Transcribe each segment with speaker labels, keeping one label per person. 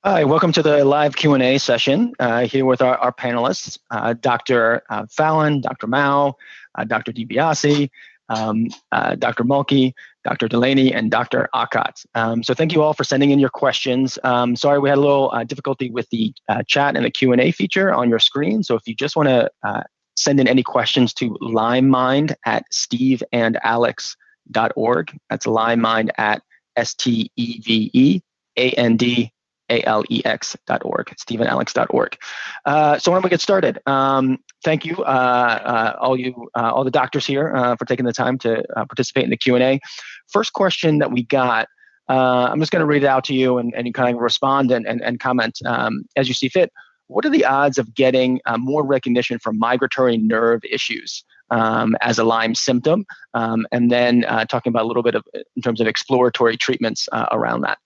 Speaker 1: Hi, welcome to the live Q&A session here with our panelists, Dr. Fallon, Dr. Mao, Dr. DiBiase, Dr. Mulkey, Dr. Delaney, and Dr. Akkat. So thank you all for sending in your questions. Sorry, we had a little difficulty with the chat and the Q&A feature on your screen. So if you just want to send in any questions to limemind@steveandalex.org. That's limemind@steveandalex.org, steveandalex.org. So why don't we get started? Thank you, all the doctors here for taking the time to participate in the Q&A. First question that we got, I'm just going to read it out to you and you kind of respond and comment as you see fit. What are the odds of getting more recognition for migratory nerve issues as a Lyme symptom? And then talking about a little bit in terms of exploratory treatments around that.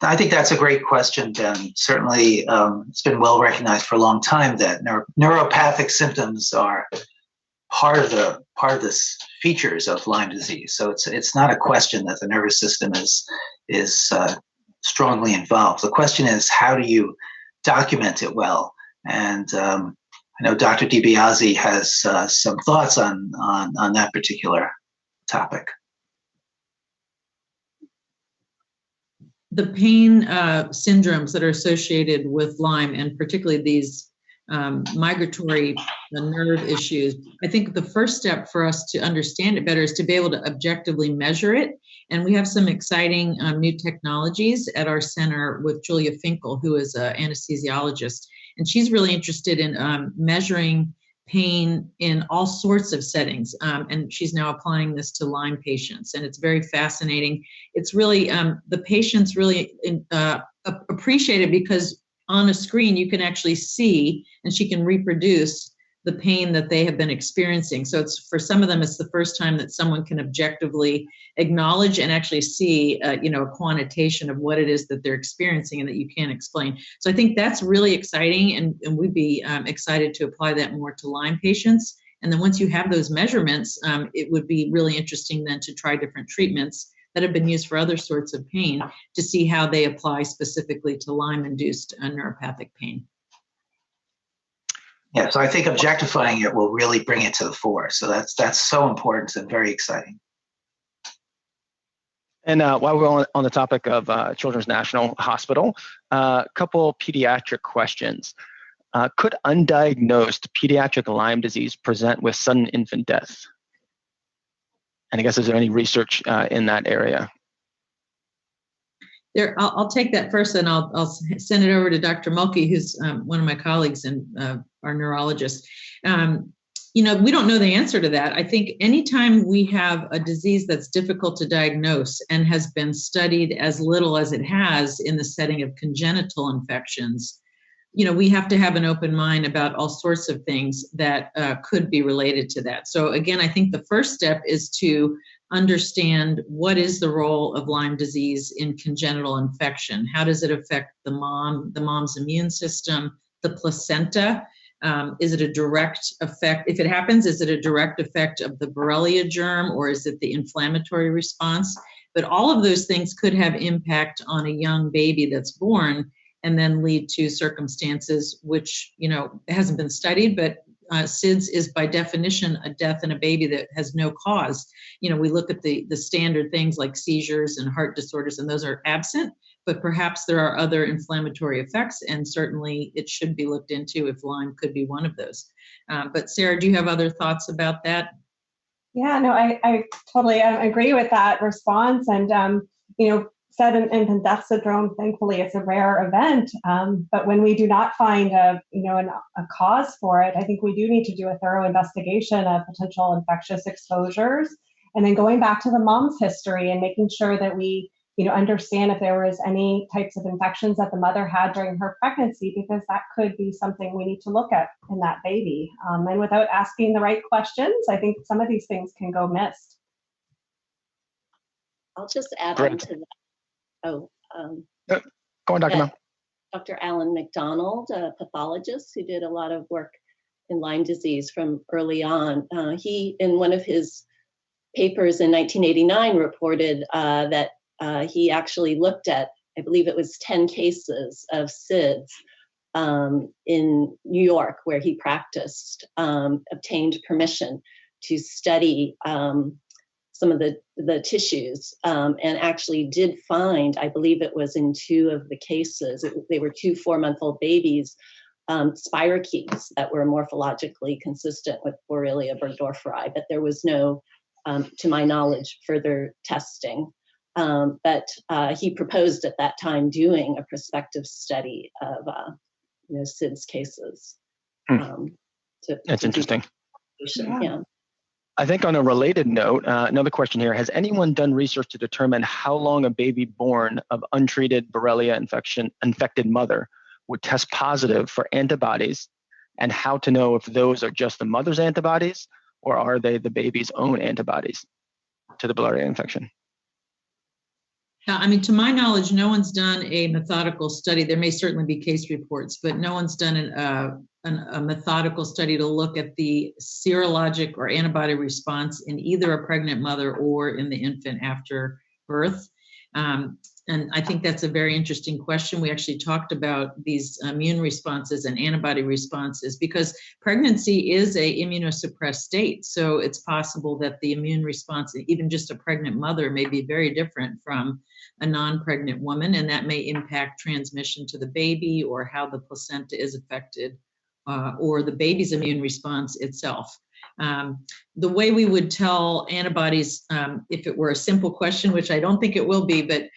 Speaker 2: I think that's a great question, Ben. Certainly, it's been well recognized for a long time that neuropathic symptoms are part of the features of Lyme disease. So it's not a question that the nervous system is strongly involved. The question is, how do you document it well? And I know Dr. DiBiase has some thoughts on that particular topic.
Speaker 3: The pain syndromes that are associated with Lyme, and particularly these migratory nerve issues, I think the first step for us to understand it better is to be able to objectively measure it. And we have some exciting new technologies at our center with Julia Finkel, who is an anesthesiologist. And she's really interested in measuring pain in all sorts of settings. And she's now applying this to Lyme patients. And it's very fascinating. It's really, the patients really appreciate it because on a screen you can actually see, and she can reproduce the pain that they have been experiencing. So it's, for some of them, it's the first time that someone can objectively acknowledge and actually see, a quantitation of what it is that they're experiencing and that you can't explain. So I think that's really exciting, and we'd be excited to apply that more to Lyme patients. And then once you have those measurements, it would be really interesting then to try different treatments that have been used for other sorts of pain to see how they apply specifically to Lyme-induced neuropathic pain.
Speaker 2: Yeah, so I think objectifying it will really bring it to the fore. So that's so important and very exciting.
Speaker 1: And while we're on the topic of Children's National Hospital, a couple pediatric questions. Could undiagnosed pediatric Lyme disease present with sudden infant death? And I guess, is there any research in that area?
Speaker 3: I'll take that first, and I'll send it over to Dr. Mulkey, who's one of my colleagues and our neurologist. We don't know the answer to that. I think anytime we have a disease that's difficult to diagnose and has been studied as little as it has in the setting of congenital infections, we have to have an open mind about all sorts of things that could be related to that. So again, I think the first step is to understand what is the role of Lyme disease in congenital infection. How does it affect the mom's immune system, the placenta? Is it a direct effect? If it happens, is it a direct effect of the Borrelia germ, or is it the inflammatory response? But all of those things could have impact on a young baby that's born and then lead to circumstances which, hasn't been studied, but SIDS is by definition a death in a baby that has no cause. We look at the standard things like seizures and heart disorders, and those are absent, but perhaps there are other inflammatory effects, and certainly it should be looked into if Lyme could be one of those. But Sarah, do you have other thoughts about that?
Speaker 4: Yeah, no, I totally agree with that response. And, sudden infant death syndrome, thankfully, it's a rare event. But when we do not find a cause for it, I think we do need to do a thorough investigation of potential infectious exposures. And then going back to the mom's history and making sure that we understand if there was any types of infections that the mother had during her pregnancy, because that could be something we need to look at in that baby. And without asking the right questions, I think some of these things can go missed.
Speaker 5: I'll just add on to that.
Speaker 1: Go on, Dr. Mel.
Speaker 5: Dr. Alan McDonald, a pathologist who did a lot of work in Lyme disease from early on. He, in one of his papers in 1989, reported that he actually looked at I believe it was 10 cases of SIDS in New York, where he practiced, obtained permission to study some of the tissues, and actually did find, I believe it was in 2 of the cases, they were 2 4-month-old babies, spirochetes that were morphologically consistent with Borrelia burgdorferi, but there was no, to my knowledge, further testing. But he proposed at that time doing a prospective study of SIDS cases.
Speaker 1: That's interesting.
Speaker 5: Yeah.
Speaker 1: I think on a related note, another question here, has anyone done research to determine how long a baby born of untreated Borrelia infected mother would test positive for antibodies, and how to know if those are just the mother's antibodies or are they the baby's own antibodies to the Borrelia infection?
Speaker 3: I mean, to my knowledge, no one's done a methodical study. There may certainly be case reports, but no one's done a methodical study to look at the serologic or antibody response in either a pregnant mother or in the infant after birth. And I think that's a very interesting question. We actually talked about these immune responses and antibody responses because pregnancy is a immunosuppressed state. So it's possible that the immune response, even just a pregnant mother, may be very different from a non-pregnant woman, and that may impact transmission to the baby or how the placenta is affected, or the baby's immune response itself. The way we would tell antibodies, if it were a simple question, which I don't think it will be, but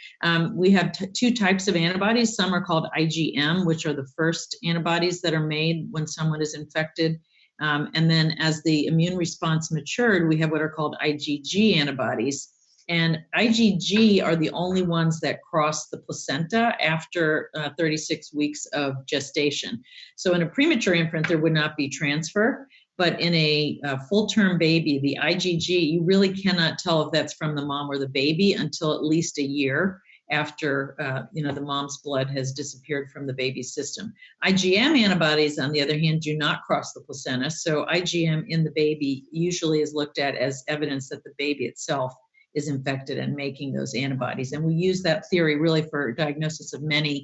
Speaker 3: we have 2 types of antibodies. Some are called IgM, which are the first antibodies that are made when someone is infected. And then as the immune response matured, we have what are called IgG antibodies. And IgG are the only ones that cross the placenta after 36 weeks of gestation. So in a premature infant, there would not be transfer. But in a full-term baby, the IgG, you really cannot tell if that's from the mom or the baby until at least a year after the mom's blood has disappeared from the baby's system. IgM antibodies, on the other hand, do not cross the placenta. So IgM in the baby usually is looked at as evidence that the baby itself is infected and making those antibodies. And we use that theory really for diagnosis of many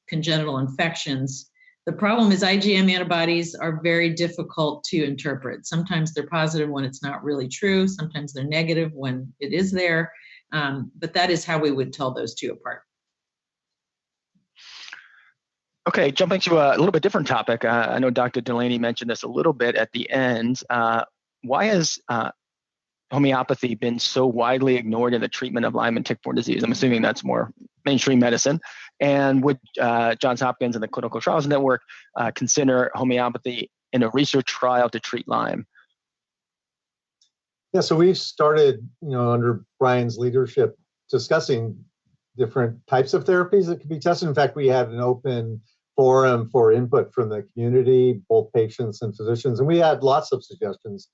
Speaker 3: congenital infections. The problem is IgM antibodies are very difficult to interpret. Sometimes they're positive when it's not really true. Sometimes they're negative when it is there. But that is how we would tell those 2 apart.
Speaker 1: Okay, jumping to a little bit different topic. I know Dr. Delaney mentioned this a little bit at the end. Why has homeopathy been so widely ignored in the treatment of Lyme and tick-borne disease? I'm assuming that's more mainstream medicine. And would Johns Hopkins and the Clinical Trials Network consider homeopathy in a research trial to treat Lyme?
Speaker 6: Yeah, so we've started, under Brian's leadership, discussing different types of therapies that could be tested. In fact, we had an open forum for input from the community, both patients and physicians, and we had lots of suggestions,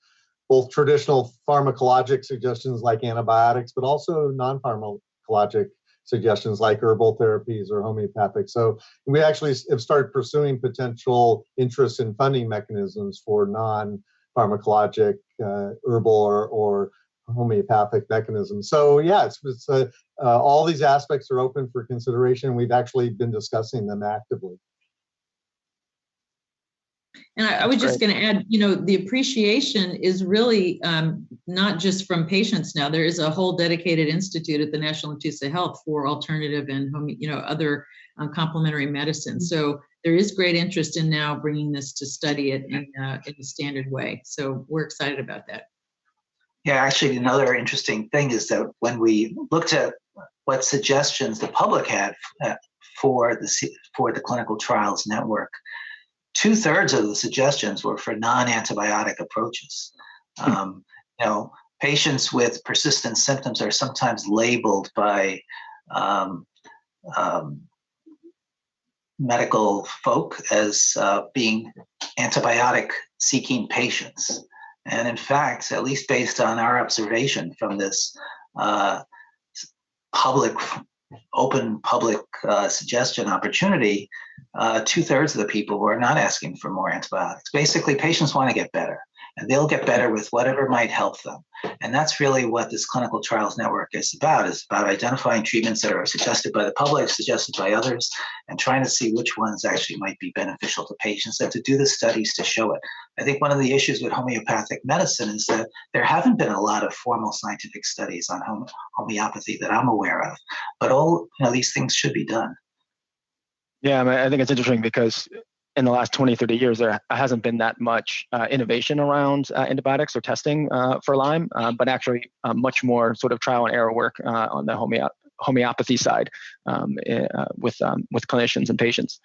Speaker 6: both traditional pharmacologic suggestions like antibiotics, but also non-pharmacologic suggestions like herbal therapies or homeopathic. So we actually have started pursuing potential interest in funding mechanisms for non-pharmacologic, herbal or homeopathic mechanisms. So yeah, it's all these aspects are open for consideration. We've actually been discussing them actively.
Speaker 3: And I was just going to add, the appreciation is really not just from patients now. There is a whole dedicated institute at the National Institutes of Health for alternative and other complementary medicine. So there is great interest in now bringing this to study it in a standard way. So we're excited about that.
Speaker 2: Yeah, actually, another interesting thing is that when we looked at what suggestions the public had for the Clinical Trials Network, 2/3 of the suggestions were for non-antibiotic approaches. Patients with persistent symptoms are sometimes labeled by medical folk as being antibiotic-seeking patients. And in fact, at least based on our observation from this open public suggestion opportunity, 2/3 of the people were not asking for more antibiotics. Basically, patients want to get better. and they'll get better with whatever might help them. And that's really what this clinical trials network is about identifying treatments that are suggested by the public, suggested by others, and trying to see which ones actually might be beneficial to patients and to do the studies to show it. I think one of the issues with homeopathic medicine is that there haven't been a lot of formal scientific studies on homeopathy that I'm aware of, but all these things should be done.
Speaker 1: Yeah, I think it's interesting because in the last 20, 30 years, there hasn't been that much innovation around antibiotics or testing for Lyme, but actually much more sort of trial and error work on the homeopathy side with clinicians and patients.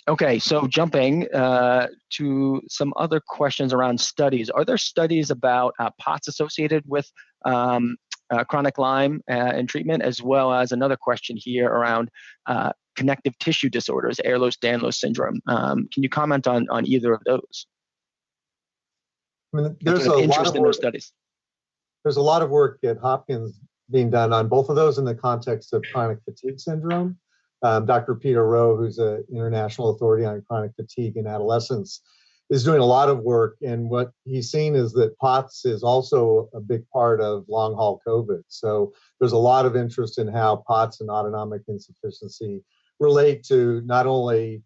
Speaker 1: Okay, so jumping to some other questions around studies. Are there studies about POTS associated with chronic Lyme and treatment, as well as another question here around connective tissue disorders, Ehlers-Danlos syndrome? Can you comment on either of those?
Speaker 6: I mean, there's a lot of work,
Speaker 1: studies.
Speaker 6: There's a lot of work at Hopkins being done on both of those in the context of chronic fatigue syndrome. Dr. Peter Rowe, who's an international authority on chronic fatigue in adolescents, is doing a lot of work. And what he's seen is that POTS is also a big part of long haul COVID. So there's a lot of interest in how POTS and autonomic insufficiency relate to not only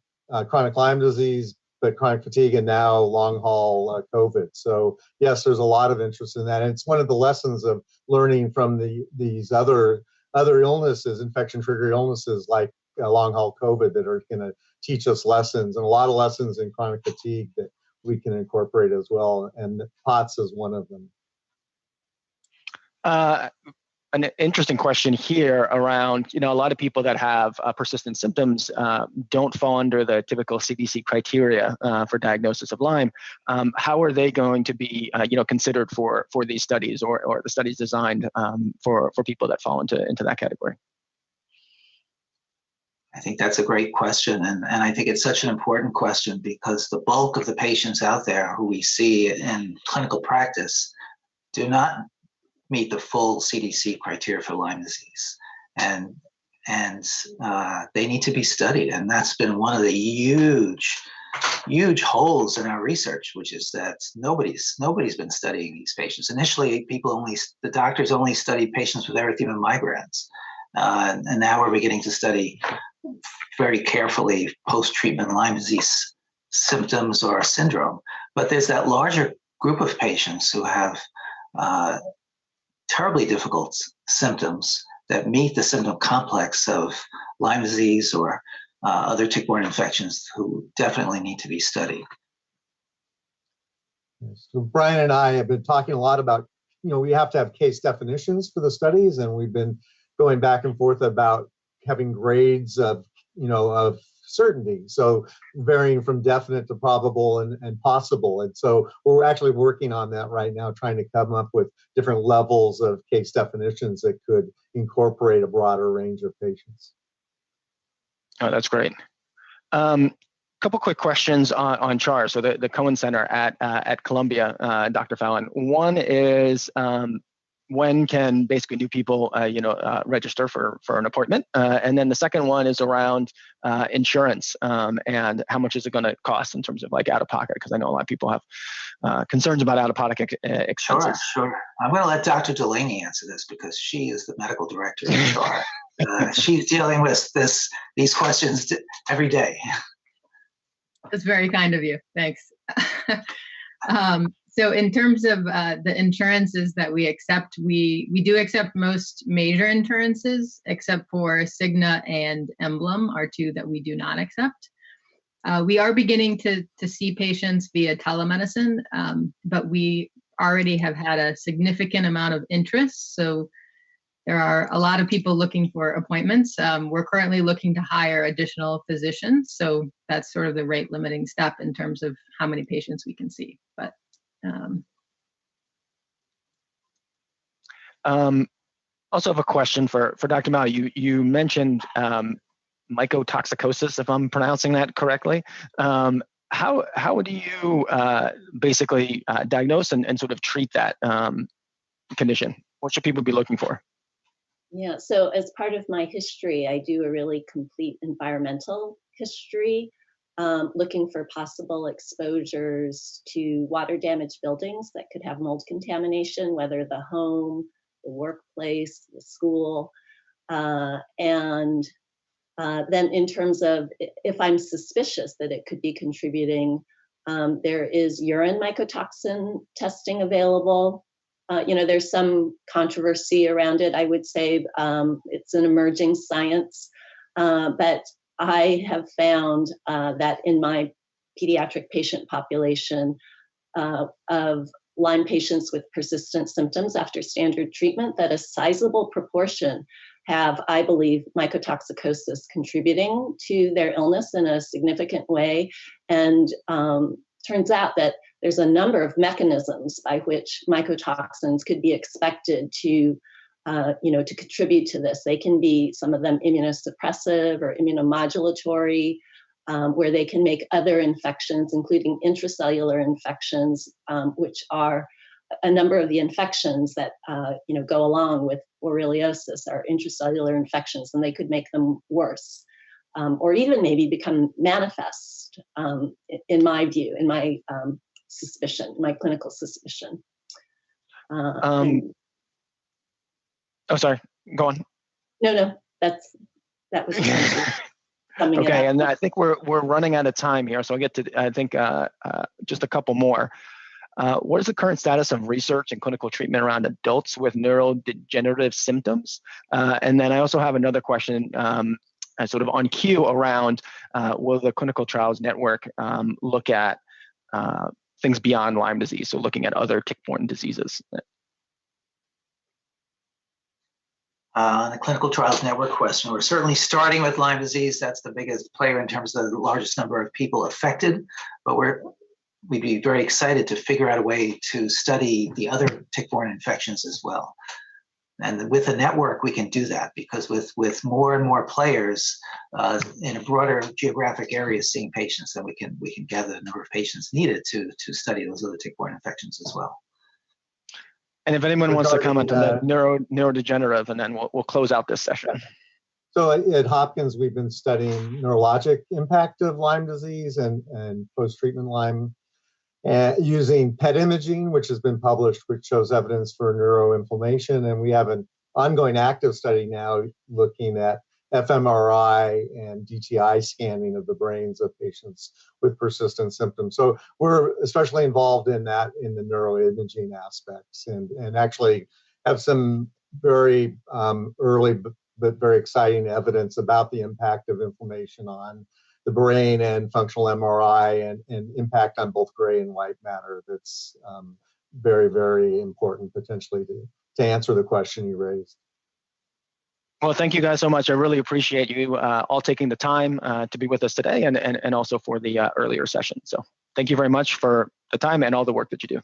Speaker 6: chronic Lyme disease, but chronic fatigue and now long haul COVID. So yes, there's a lot of interest in that. And it's one of the lessons of learning from these other illnesses, infection triggered illnesses like long haul COVID, that are going to teach us lessons, and a lot of lessons in chronic fatigue that we can incorporate as well. And POTS is one of them.
Speaker 1: An interesting question here around, a lot of people that have persistent symptoms don't fall under the typical CDC criteria for diagnosis of Lyme. How are they going to be, considered for these studies or the studies designed for people that fall into that category?
Speaker 2: I think that's a great question. And I think it's such an important question because the bulk of the patients out there who we see in clinical practice do not meet the full CDC criteria for Lyme disease. And they need to be studied. And that's been one of the huge holes in our research, which is that nobody's been studying these patients. Initially, the doctors only studied patients with erythema migrans. And now we're beginning to study very carefully post-treatment Lyme disease symptoms or syndrome. But there's that larger group of patients who have terribly difficult symptoms that meet the symptom complex of Lyme disease or other tick-borne infections, who definitely need to be studied.
Speaker 6: So Brian and I have been talking a lot about, we have to have case definitions for the studies, and we've been going back and forth about having grades of certainty. So varying from definite to probable and possible. And so we're actually working on that right now, trying to come up with different levels of case definitions that could incorporate a broader range of patients.
Speaker 1: Oh, that's great. Couple quick questions on CHAR. So the Cohen Center at Columbia, Dr. Fallon. One is, when can basically new people, register for an appointment? And then the second one is around insurance and how much is it going to cost in terms of like out of pocket? Because I know a lot of people have concerns about out of pocket expenses.
Speaker 2: Sure. I'm going to let Dr. Delaney answer this because she is the medical director of CHAR. She's dealing with these questions every day.
Speaker 7: That's very kind of you. Thanks. So in terms of the insurances that we accept, we do accept most major insurances, except for Cigna and Emblem are two that we do not accept. We are beginning to see patients via telemedicine, but we already have had a significant amount of interest. So there are a lot of people looking for appointments. We're currently looking to hire additional physicians. So that's sort of the rate limiting step in terms of how many patients we can see. But
Speaker 1: also have a question for Dr. Mao. You mentioned mycotoxicosis, if I'm pronouncing that correctly. How do you basically diagnose and sort of treat that condition? What should people be looking for?
Speaker 5: Yeah, so as part of my history, I do a really complete environmental history looking for possible exposures to water damaged buildings that could have mold contamination, whether the home, the workplace, the school. And then in terms of if I'm suspicious that it could be contributing, there is urine mycotoxin testing available. There's some controversy around it. I would say it's an emerging science, but I have found that in my pediatric patient population of Lyme patients with persistent symptoms after standard treatment, that a sizable proportion have, I believe, mycotoxicosis contributing to their illness in a significant way. And turns out that there's a number of mechanisms by which mycotoxins could be expected to contribute to this. They can be, some of them, immunosuppressive or immunomodulatory, where they can make other infections, including intracellular infections, which are a number of the infections that go along with borreliosis are intracellular infections, and they could make them worse, or even maybe become manifest. In my view, in my suspicion, my clinical suspicion.
Speaker 1: Oh, sorry. Go on.
Speaker 5: No, that was coming.
Speaker 1: Okay, and I think we're running out of time here, so I'll get to just a couple more. What is the current status of research and clinical treatment around adults with neurodegenerative symptoms? And then I also have another question, sort of on cue around will the Clinical Trials Network look at things beyond Lyme disease, so looking at other tick-borne diseases?
Speaker 2: The Clinical Trials Network question, we're certainly starting with Lyme disease. That's the biggest player in terms of the largest number of people affected, but we'd be very excited to figure out a way to study the other tick-borne infections as well. And with the network, we can do that, because with more and more players in a broader geographic area seeing patients, then we can gather the number of patients needed to study those other tick-borne infections as well.
Speaker 1: And if anyone wants to comment on that neurodegenerative, and then we'll close out this session.
Speaker 6: So at Hopkins, we've been studying neurologic impact of Lyme disease and post-treatment Lyme using PET imaging, which has been published, which shows evidence for neuroinflammation. And we have an ongoing active study now looking at fMRI and DTI scanning of the brains of patients with persistent symptoms. So we're especially involved in that, in the neuroimaging aspects, and actually have some very early but very exciting evidence about the impact of inflammation on the brain and functional MRI and impact on both gray and white matter. That's very, very important potentially to answer the question you raised.
Speaker 1: Well, thank you guys so much. I really appreciate you all taking the time to be with us today, and also for the earlier session. So thank you very much for the time and all the work that you do.